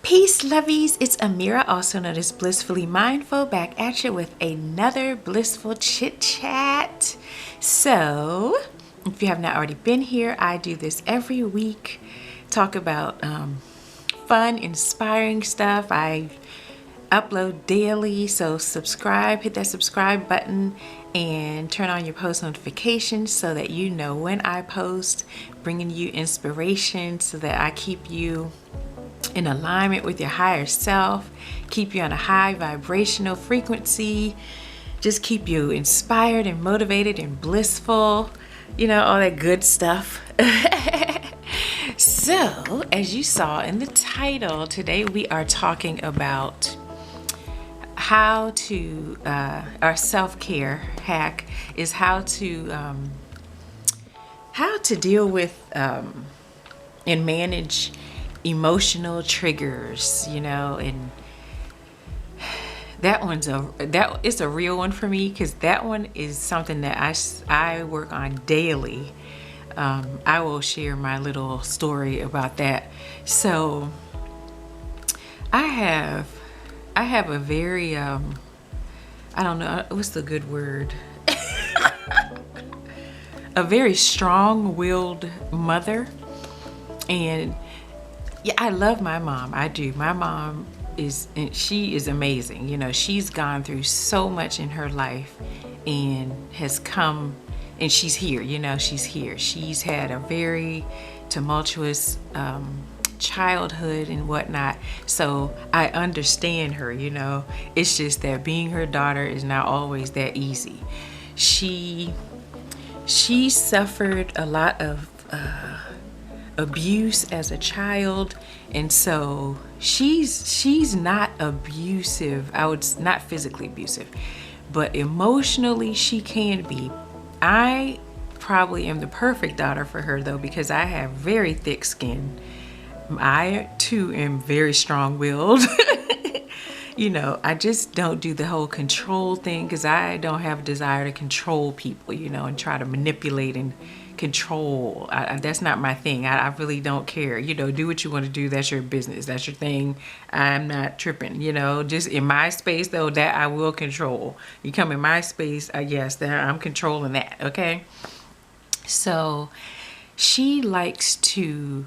Peace, lovies. It's Amira, also known as Blissfully Mindful, back at you with another Blissful Chit Chat. So, if you have not already been here, I do this every week. Talk about fun, inspiring stuff. I upload daily, so subscribe, hit that subscribe button and turn on your post notifications so that you know when I post, bringing you inspiration so that I keep you in alignment with your higher self, keep you on a high vibrational frequency, just keep you inspired and motivated and blissful, you know, all that good stuff. So, as you saw in the title, today we are talking about how to, our self-care hack is how to deal with and manage emotional triggers, you know, and that is a real one for me because that one is something that I work on daily. I will share my little story about that. So I have a very I don't know what's the good word, a very strong-willed mother. And yeah, I love my mom. I do. My mom she is amazing. You know, she's gone through so much in her life and has come, and she's here. You know, she's here. She's had a very tumultuous childhood and whatnot. So I understand her, you know. It's just that being her daughter is not always that easy. She suffered a lot of abuse as a child, and so she's not abusive. Not physically abusive, but emotionally she can be. I probably am the perfect daughter for her though, because I have very thick skin. I too am very strong-willed. You know, I just don't do the whole control thing because I don't have a desire to control people, you know, and try to manipulate and control. That's not my thing. I really don't care. You know, do what you want to do. That's your business. That's your thing. I'm not tripping, you know. Just in my space, though, that I will control. You come in my space, yes, that I'm controlling that, okay? So she likes to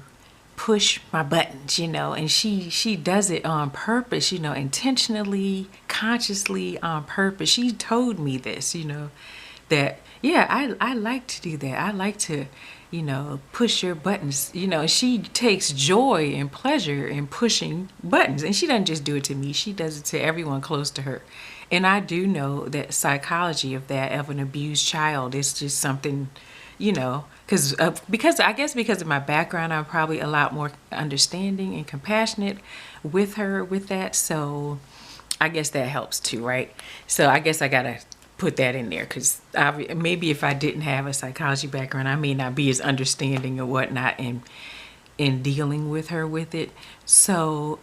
push my buttons, you know, and she does it on purpose, you know, intentionally, consciously, on purpose. She told me this, you know, that yeah, I like to do that. I like to, you know, push your buttons, you know. She takes joy and pleasure in pushing buttons, and she doesn't just do it to me, she does it to everyone close to her. And I do know that psychology of that, of an abused child, is just something, you know, because I guess because of my background, I'm probably a lot more understanding and compassionate with her with that. So I guess that helps too, right? So I guess I gotta put that in there because maybe if I didn't have a psychology background, I may not be as understanding or whatnot in dealing with her with it. So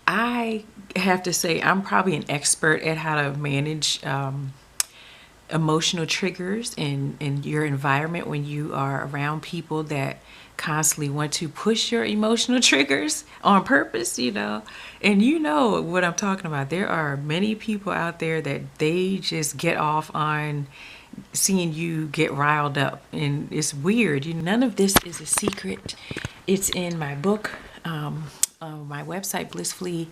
I have to say I'm probably an expert at how to manage emotional triggers in your environment when you are around people that constantly want to push your emotional triggers on purpose, you know. And you know what I'm talking about. There are many people out there that they just get off on seeing you get riled up, and it's weird. None of this is a secret. It's in my book, on my website, Blissfully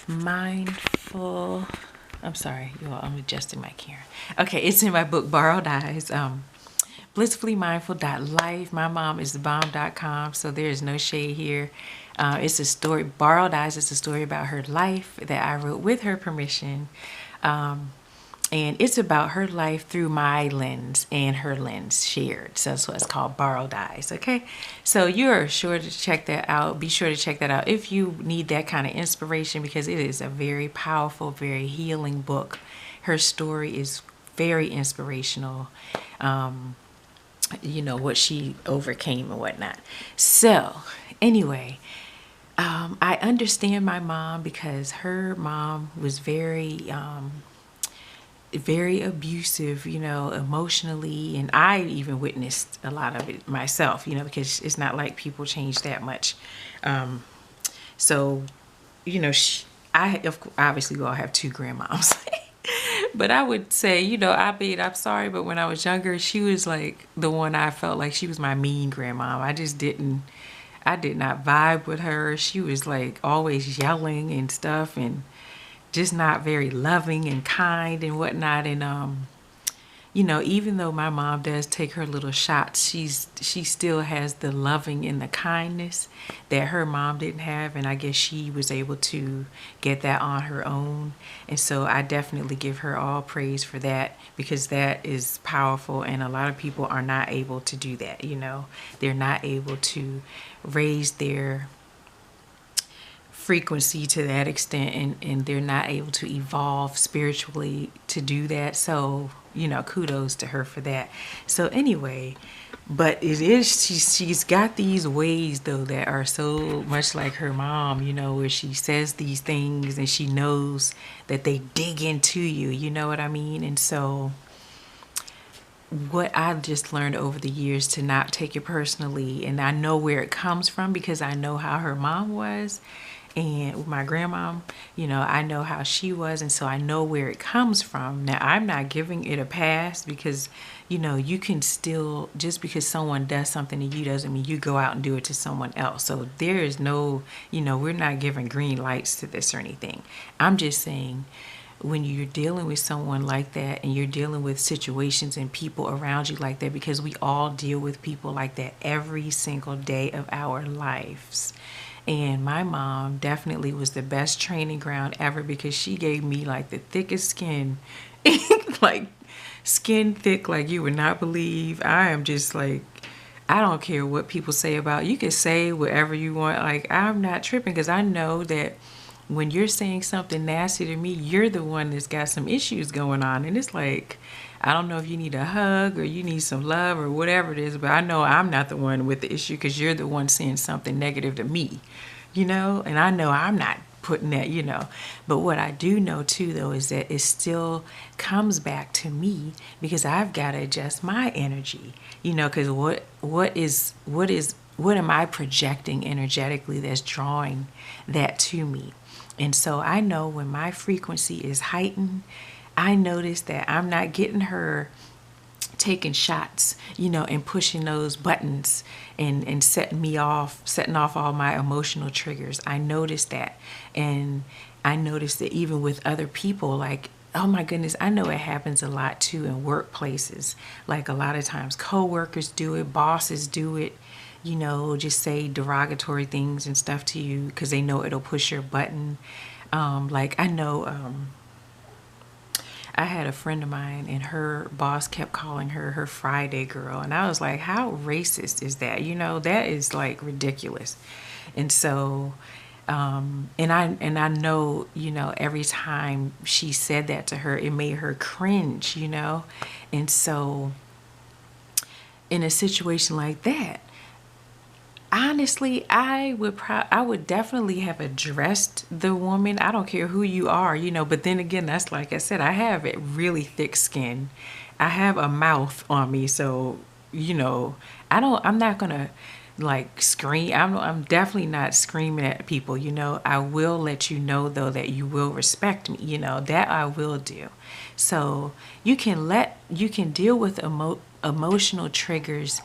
Mindful. I'm sorry, you all, I'm adjusting my camera. Okay, it's in my book, Borrowed Eyes, blissfullymindful.life. My mom is thebomb.com, so there is no shade here. It's a story, Borrowed Eyes is a story about her life that I wrote with her permission. And it's about her life through my lens and her lens shared. So that's what it's called, Borrowed Eyes, okay? So you're sure to check that out. Be sure to check that out if you need that kind of inspiration, because it is a very powerful, very healing book. Her story is very inspirational. You know, what she overcame and whatnot. So anyway, I understand my mom because her mom was very abusive, you know, emotionally, and I even witnessed a lot of it myself, you know, because it's not like people change that much. So obviously we all have two grandmoms. But I would say, I'm sorry, but when I was younger, she was like the one I felt like she was my mean grandma. I did not vibe with her. She was like always yelling and stuff and just not very loving and kind and whatnot. And even though my mom does take her little shots, she still has the loving and the kindness that her mom didn't have, and I guess she was able to get that on her own. And so I definitely give her all praise for that, because that is powerful, and a lot of people are not able to do that. They're not able to raise their frequency to that extent, and they're not able to evolve spiritually to do that. So kudos to her for that. So anyway, but she's got these ways though that are so much like her mom, where she says these things and she knows that they dig into you, you know what I mean? And so what I've just learned over the years to not take it personally, and I know where it comes from because I know how her mom was, and my grandma, I know how she was, and so I know where it comes from. Now, I'm not giving it a pass because, you can still, just because someone does something to you doesn't mean you go out and do it to someone else. So there is no, we're not giving green lights to this or anything. I'm just saying, when you're dealing with someone like that and you're dealing with situations and people around you like that, because we all deal with people like that every single day of our lives. And my mom definitely was the best training ground ever, because she gave me like the thickest skin, like skin thick like you would not believe. I am just like, I don't care what people say about you. Can say whatever you want. Like, I'm not tripping, because I know that when you're saying something nasty to me, you're the one that's got some issues going on. And it's like, I don't know if you need a hug or you need some love or whatever it is, but I know I'm not the one with the issue, because you're the one saying something negative to me, and I know I'm not putting that. But what I do know too, though, is that it still comes back to me, because I've got to adjust my energy, because what am I projecting energetically that's drawing that to me? And so I know when my frequency is heightened, I notice that I'm not getting her taking shots, and pushing those buttons and setting off all my emotional triggers. I notice that. And I notice that even with other people, like, oh my goodness, I know it happens a lot too in workplaces. Like, a lot of times coworkers do it, bosses do it, just say derogatory things and stuff to you because they know it'll push your button. Like, I know I had a friend of mine, and her boss kept calling her Friday girl. And I was like, how racist is that? That is like ridiculous. And so, and I know, every time she said that to her, it made her cringe, And so in a situation like that, honestly, I would definitely have addressed the woman. I don't care who you are, but then again, that's like I said, I have a really thick skin. I have a mouth on me, so, I'm not gonna like scream. I'm definitely not screaming at people, I will let you know though that you will respect me, that I will do. So you can deal with emotional triggers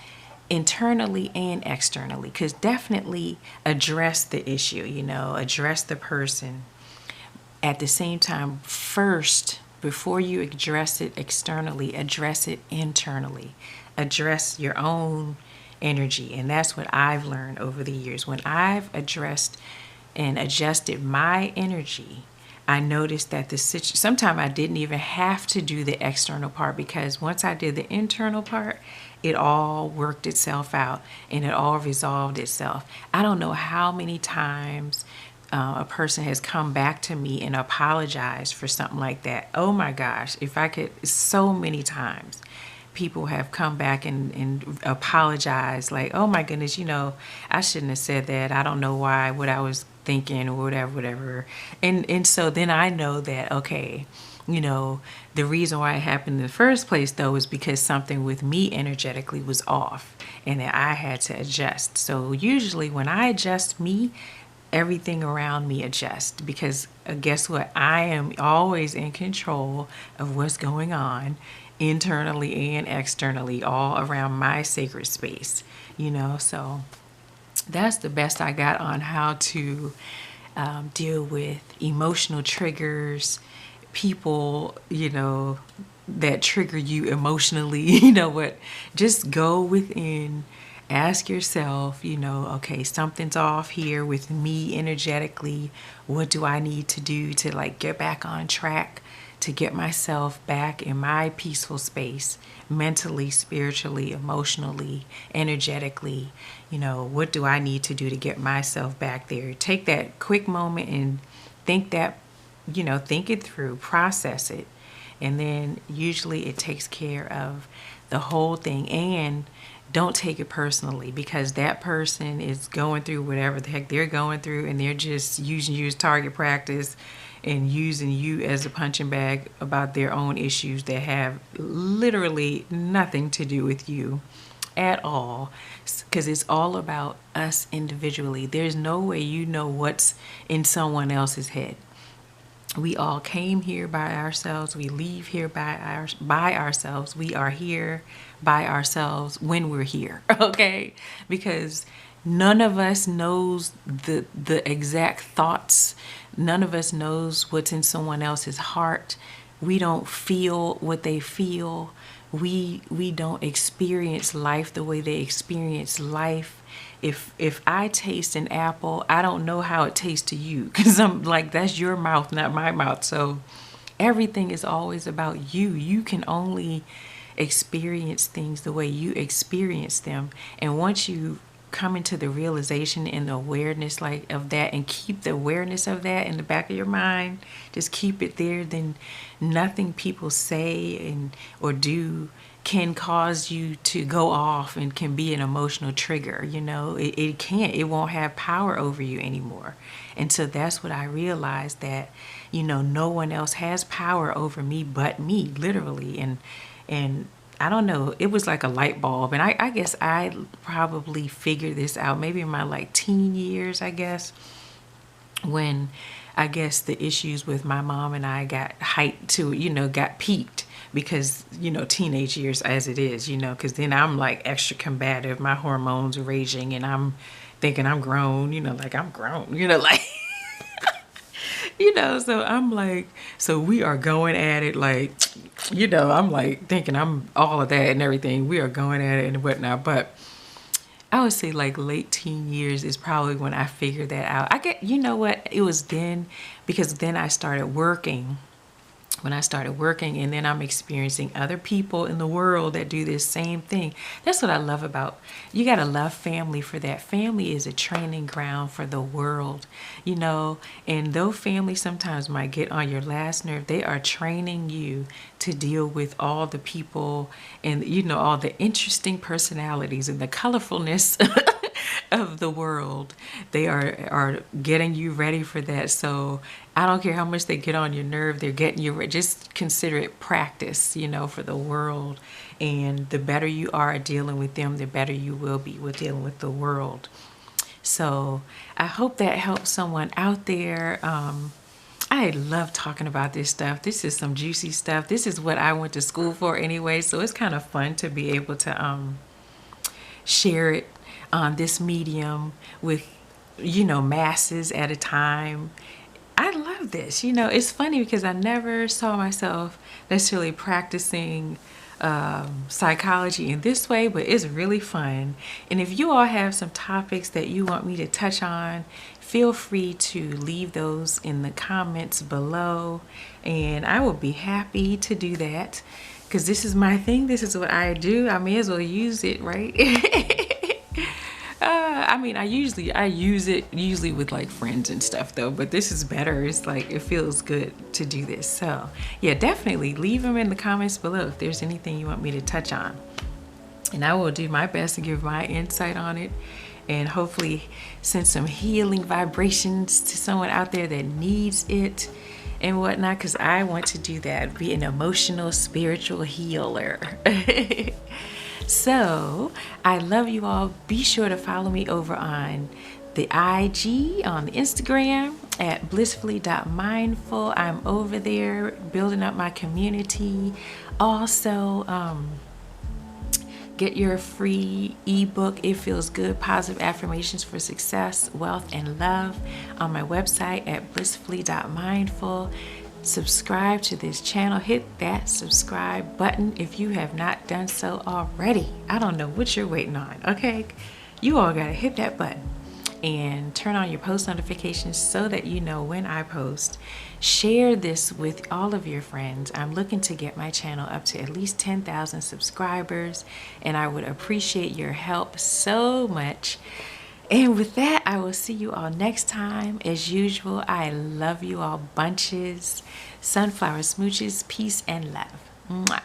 internally and externally, because definitely address the issue, address the person. At the same time, first, before you address it externally, address it internally. Address your own energy. And that's what I've learned over the years. When I've addressed and adjusted my energy, I noticed that sometimes I didn't even have to do the external part, because once I did the internal part, it all worked itself out and it all resolved itself. I don't know how many times a person has come back to me and apologized for something like that. Oh my gosh, if I could, so many times people have come back and apologized, like, oh my goodness, I shouldn't have said that. I don't know what I was thinking, or whatever. And so then I know that, okay, the reason why it happened in the first place, though, is because something with me energetically was off and that I had to adjust. So usually when I adjust me, everything around me adjust, because guess what? I am always in control of what's going on internally and externally, all around my sacred space, so that's the best I got on how to deal with emotional triggers, people, that trigger you emotionally. Just go within, ask yourself, okay, something's off here with me energetically. What do I need to do to like get back on track, to get myself back in my peaceful space, mentally, spiritually, emotionally, energetically? What do I need to do to get myself back there? Take that quick moment and think think it through, process it. And then usually it takes care of the whole thing. And don't take it personally, because that person is going through whatever the heck they're going through, and they're just using you as target practice and using you as a punching bag about their own issues that have literally nothing to do with you at all, because it's all about us individually. There's no way you know what's in someone else's head. We all came here by ourselves. We leave here by ourselves. We are here by ourselves when we're here, okay? Because none of us knows the exact thoughts. None of us knows what's in someone else's heart. We don't feel what they feel. We don't experience life the way they experience life. If I taste an apple, I don't know how it tastes to you, because I'm like, that's your mouth, not my mouth. So everything is always about you. You can only experience things the way you experience them. And once you come into the realization and the awareness of that, and keep the awareness of that in the back of your mind, just keep it there, then nothing people say or do can cause you to go off and can be an emotional trigger. It won't have power over you anymore. And so that's what I realized, that no one else has power over me but me, literally. And I don't know, it was like a light bulb. And I guess I probably figured this out maybe in my teen years, I guess, when I guess the issues with my mom and I got heightened to, got peaked, because, teenage years as it is, because then I'm like extra combative, my hormones are raging, and I'm thinking I'm grown, I'm grown, so I'm like, so we are going at it I'm like thinking I'm all of that and everything. We are going at it and whatnot. But I would say late teen years is probably when I figured that out. It was then, because then I started working. When I started working, and then I'm experiencing other people in the world that do this same thing. That's what I love about, you got to love family for that. Family is a training ground for the world, and though family sometimes might get on your last nerve, they are training you to deal with all the people and, all the interesting personalities and the colorfulness of the world. They are getting you ready for that. So I don't care how much they get on your nerve, they're getting you ready. Just consider it practice, for the world. And the better you are at dealing with them, the better you will be with dealing with the world. So I hope that helps someone out there. I love talking about this stuff. This is some juicy stuff. This is what I went to school for anyway. So it's kind of fun to be able to share it on this medium with, masses at a time. I love this. It's funny because I never saw myself necessarily practicing psychology in this way, but it's really fun. And if you all have some topics that you want me to touch on, feel free to leave those in the comments below, and I will be happy to do that, because this is my thing. This is what I do. I may as well use it, right? I use it usually with friends and stuff though, but this is better. It's it feels good to do this. So yeah, definitely leave them in the comments below if there's anything you want me to touch on, and I will do my best to give my insight on it, and hopefully send some healing vibrations to someone out there that needs it and whatnot, because I want to do that, be an emotional, spiritual healer. So I love you all. Be sure to follow me over on the IG, on the Instagram at blissfully.mindful. I'm over there building up my community. Also, get your free ebook, It Feels Good, Positive Affirmations for Success, Wealth, and Love on my website at blissfully.mindful. Subscribe to this channel. Hit that subscribe button if you have not done so already. I don't know what you're waiting on, okay? You all gotta hit that button and turn on your post notifications so that you know when I post. Share this with all of your friends. I'm looking to get my channel up to at least 10,000 subscribers, and I would appreciate your help so much. And with that, I will see you all next time. As usual, I love you all bunches. Sunflower smooches, peace and love. Mwah.